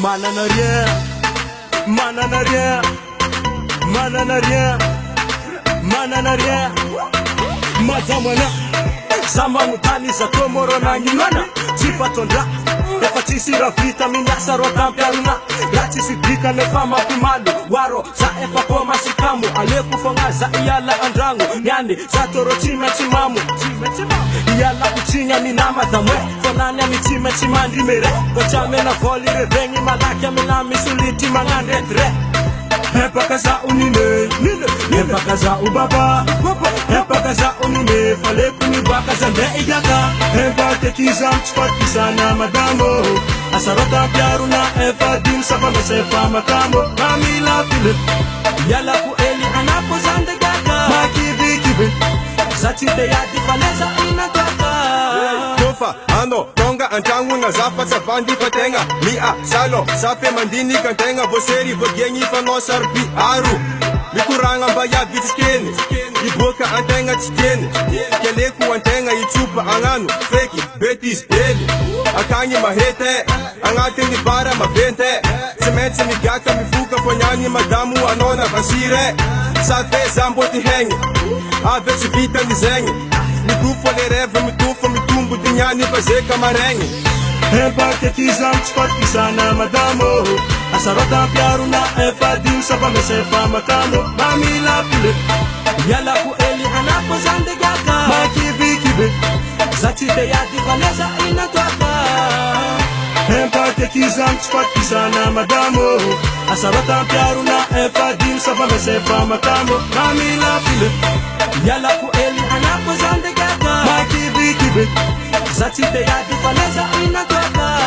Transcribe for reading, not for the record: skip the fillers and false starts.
Manana rien, manana rien, manana rien, manana rien. Madamana, sama mutani za komoro na nyimana. Tifatondra, efatisi ravita minyasa rotampiaruna. Ratisi dika nefama pimalu, waro za efa koma sikamu. Aleku fonga za iyala andrangu, nyani za toro chime chimamu. Iyala kuchinya minama damwe, fonanya mitime chimandi mere. Kochame na voli revengi malakya minami suliti mangandetre. Hepa kaza unine, hepa kaza ubaba, hepa kaza unine, fale kuniba kaza nde igaka. Hepa tekiza mtfati sana madamo, asarota piaruna efa din sapa mesefa makamo. Kamila Philip, yala ku eli anapo zande gaka. Makivi kivi, zatite ya difaleza inataka. Tofa, ano, tonga, antangu na zafa sa fandi fatenga. Mia, salo, sape mandini kantenga. Voseri, vogenyi fanosar pi aru. Mikuranga mbaya vitskeni. Iboka antenga tsteni. Keleku antenga itupa anganu. Feki, betis, eli. Akanyi mahete, angate ni bara mavente. Semetsi migaka mifuka fonyanyi madamu anona vasire. Safe zambo ti hengi. Ave si vita ni zengi. Mitufa lereve, mitufa mitumbu dinyani fazeka marengi. Hepa tekiza mtfati sana madamo, asarota piaruna efa din sapa mesefa makamo. Kamila Philip, yala ku eli anapo zande gaka. Makivi kivi, zatite ya difaleza inataka. Hepa tekiza mtfati sana madamo, asarota piaruna efa din sapa mesefa makamo. Kamila Philip, yala ku eli anapo zande gaka. Makivi kivi, zatite ya difaleza inataka.